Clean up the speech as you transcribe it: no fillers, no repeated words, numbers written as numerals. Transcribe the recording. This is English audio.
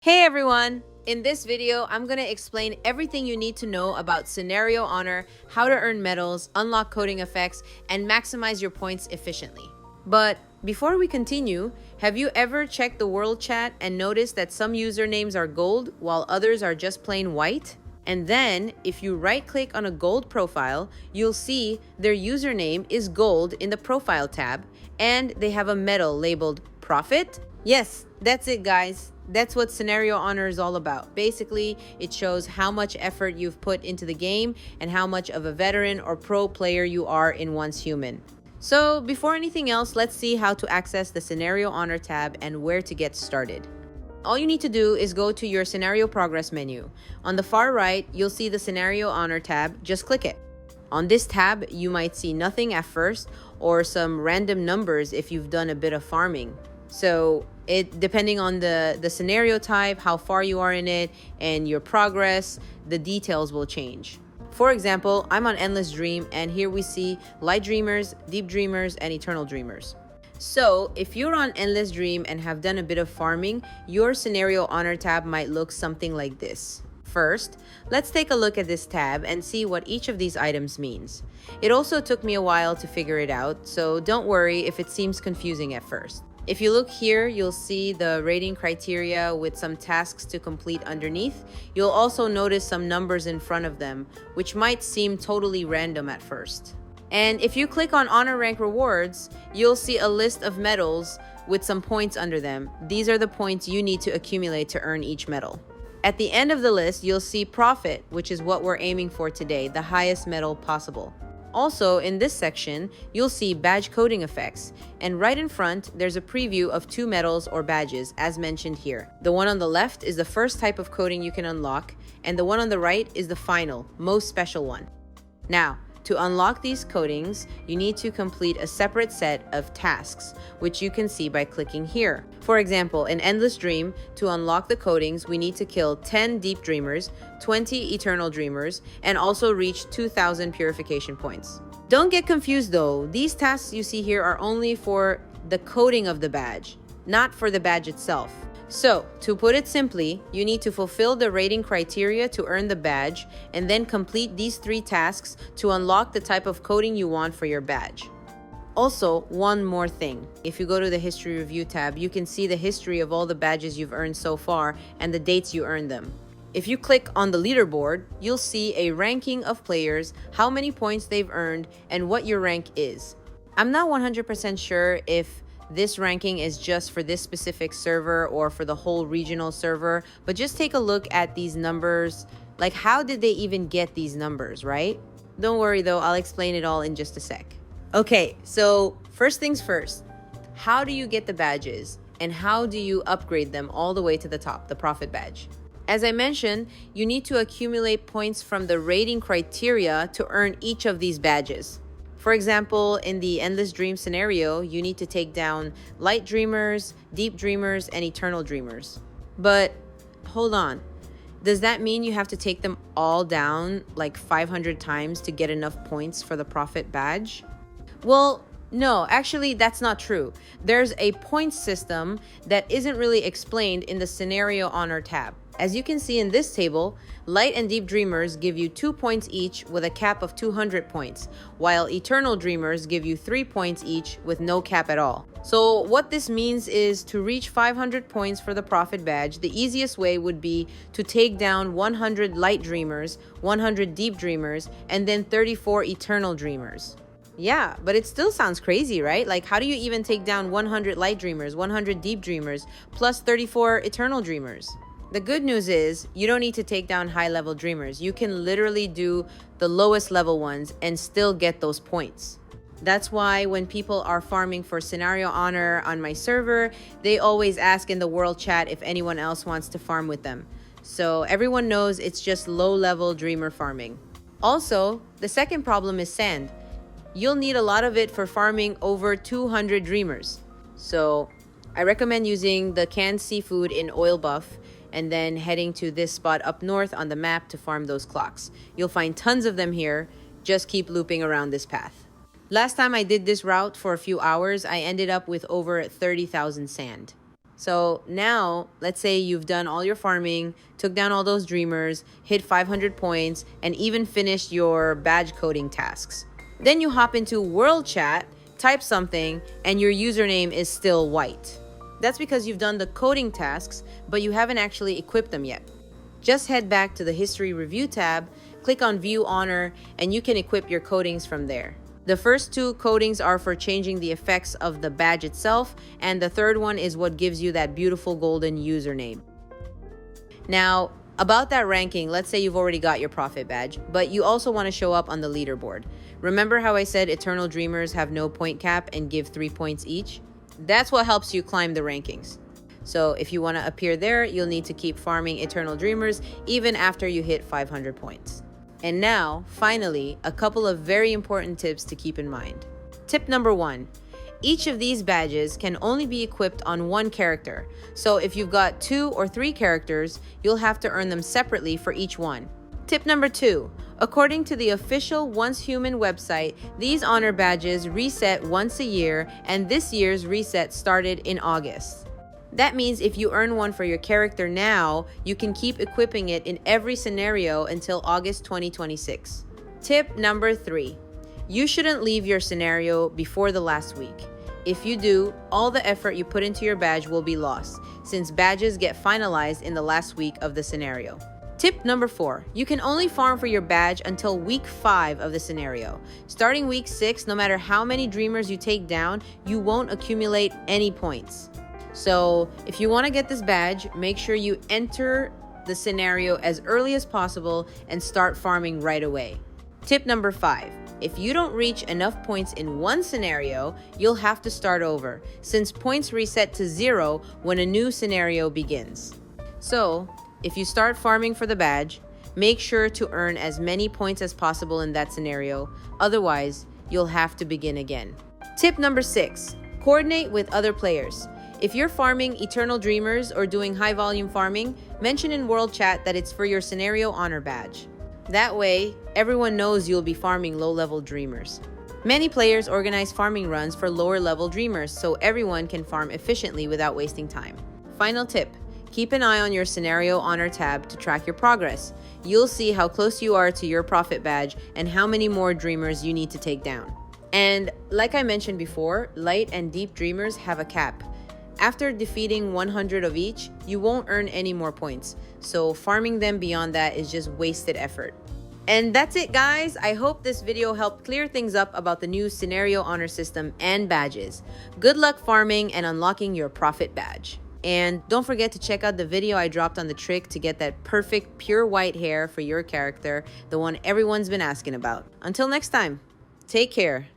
Hey everyone! In this video, I'm going to explain everything you need to know about Scenario Honor, how to earn medals, unlock coding effects, and maximize your points efficiently. But before we continue, have you ever checked the world chat and noticed that some usernames are gold while others are just plain white? And then, if you right-click on a gold profile, you'll see their username is gold in the profile tab, and they have a medal labeled Profit. Yes, that's it, guys. That's what Scenario Honor is all about. Basically, it shows how much effort you've put into the game and how much of a veteran or pro player you are in Once Human. So, before anything else, let's see how to access the Scenario Honor tab and where to get started. All you need to do is go to your Scenario Progress menu. On the far right, you'll see the Scenario Honor tab. Just click it. On this tab, you might see nothing at first or some random numbers if you've done a bit of farming. So depending on the scenario type, how far you are in it, and your progress, the details will change. For example, I'm on Endless Dream, and here we see Light Dreamers, Deep Dreamers, and Eternal Dreamers. So if you're on Endless Dream and have done a bit of farming, your Scenario Honor tab might look something like this. First, let's take a look at this tab and see what each of these items means. It also took me a while to figure it out, so don't worry if it seems confusing at first. If you look here, you'll see the rating criteria with some tasks to complete underneath. You'll also notice some numbers in front of them, which might seem totally random at first. And if you click on Honor Rank Rewards, you'll see a list of medals with some points under them. These are the points you need to accumulate to earn each medal. At the end of the list, you'll see Profit, which is what we're aiming for today, the highest medal possible. Also, in this section, you'll see badge coding effects, and right in front, there's a preview of 2 medals or badges, as mentioned here. The one on the left is the first type of coding you can unlock, and the one on the right is the final, most special one. Now, to unlock these codings, you need to complete a separate set of tasks, which you can see by clicking here. For example, in Endless Dream, to unlock the codings, we need to kill 10 Deep Dreamers, 20 Eternal Dreamers, and also reach 2,000 purification points. Don't get confused though, these tasks you see here are only for the coding of the badge, not for the badge itself. So, to put it simply, you need to fulfill the rating criteria to earn the badge, and then complete these 3 tasks to unlock the type of coding you want for your badge. Also, one more thing. If you go to the History Review tab, you can see the history of all the badges you've earned so far and the dates you earned them. If you click on the leaderboard, you'll see a ranking of players, how many points they've earned, and what your rank is. I'm not 100% sure if this ranking is just for this specific server or for the whole regional server, but just take a look at these numbers. Like, how did they even get these numbers, right? Don't worry though, I'll explain it all in just a sec. Okay, so first things first, how do you get the badges and how do you upgrade them all the way to the top, the Profit badge? As I mentioned, you need to accumulate points from the rating criteria to earn each of these badges. For example, in the Endless Dream scenario, you need to take down Light Dreamers, Deep Dreamers, and Eternal Dreamers. But hold on, does that mean you have to take them all down like 500 times to get enough points for the Profit badge? Well, no, actually that's not true. There's a points system that isn't really explained in the Scenario Honor tab. As you can see in this table, Light and Deep Dreamers give you 2 points each with a cap of 200 points, while Eternal Dreamers give you 3 points each with no cap at all. So what this means is to reach 500 points for the Profit badge, the easiest way would be to take down 100 Light Dreamers, 100 Deep Dreamers, and then 34 Eternal Dreamers. Yeah, but it still sounds crazy, right? Like, how do you even take down 100 Light Dreamers, 100 Deep Dreamers, plus 34 Eternal Dreamers? The good news is you don't need to take down high-level dreamers. You can literally do the lowest level ones and still get those points. That's why when people are farming for Scenario Honor on my server, they always ask in the world chat if anyone else wants to farm with them. So everyone knows it's just low-level dreamer farming. Also, the second problem is sand. You'll need a lot of it for farming over 200 dreamers. So I recommend using the canned seafood in Oil Buff and then heading to this spot up north on the map to farm those clocks. You'll find tons of them here. Just keep looping around this path. Last time I did this route for a few hours, I ended up with over 30,000 sand. So now, let's say you've done all your farming, took down all those dreamers, hit 500 points, and even finished your badge coding tasks. Then you hop into world chat, type something, and your username is still white. That's because you've done the coding tasks, but you haven't actually equipped them yet. Just head back to the History Review tab, click on View Honor, and you can equip your codings from there. The first two codings are for changing the effects of the badge itself, and the third one is what gives you that beautiful golden username. Now, about that ranking, let's say you've already got your Prophet badge, but you also want to show up on the leaderboard. Remember how I said Eternal Dreamers have no point cap and give 3 points each? That's what helps you climb the rankings. So if you want to appear there, you'll need to keep farming Eternal Dreamers even after you hit 500 points. And now, finally, a couple of very important tips to keep in mind. Tip number 1. Each of these badges can only be equipped on one character. So if you've got 2 or 3 characters, you'll have to earn them separately for each one. Tip number 2. According to the official Once Human website, these honor badges reset once a year, and this year's reset started in August. That means if you earn one for your character now, you can keep equipping it in every scenario until August 2026. Tip number 3. You shouldn't leave your scenario before the last week. If you do, all the effort you put into your badge will be lost, since badges get finalized in the last week of the scenario. Tip number 4. You can only farm for your badge until week 5 of the scenario. Starting week 6, no matter how many dreamers you take down, you won't accumulate any points. So if you want to get this badge, make sure you enter the scenario as early as possible and start farming right away. Tip number 5. If you don't reach enough points in one scenario, you'll have to start over, since points reset to 0 when a new scenario begins. So if you start farming for the badge, make sure to earn as many points as possible in that scenario, otherwise you'll have to begin again. Tip number 6. Coordinate with other players. If you're farming Eternal Dreamers or doing high volume farming, mention in World Chat that it's for your Scenario Honor badge. That way, everyone knows you'll be farming low-level Dreamers. Many players organize farming runs for lower-level Dreamers so everyone can farm efficiently without wasting time. Final tip, keep an eye on your Scenario Honor tab to track your progress. You'll see how close you are to your Prophet badge and how many more Dreamers you need to take down. And like I mentioned before, Light and Deep Dreamers have a cap. After defeating 100 of each, you won't earn any more points, so farming them beyond that is just wasted effort. And that's it, guys. I hope this video helped clear things up about the new Scenario Honor system and badges. Good luck farming and unlocking your Prophet badge. And don't forget to check out the video I dropped on the trick to get that perfect pure white hair for your character, the one everyone's been asking about. Until next time, take care.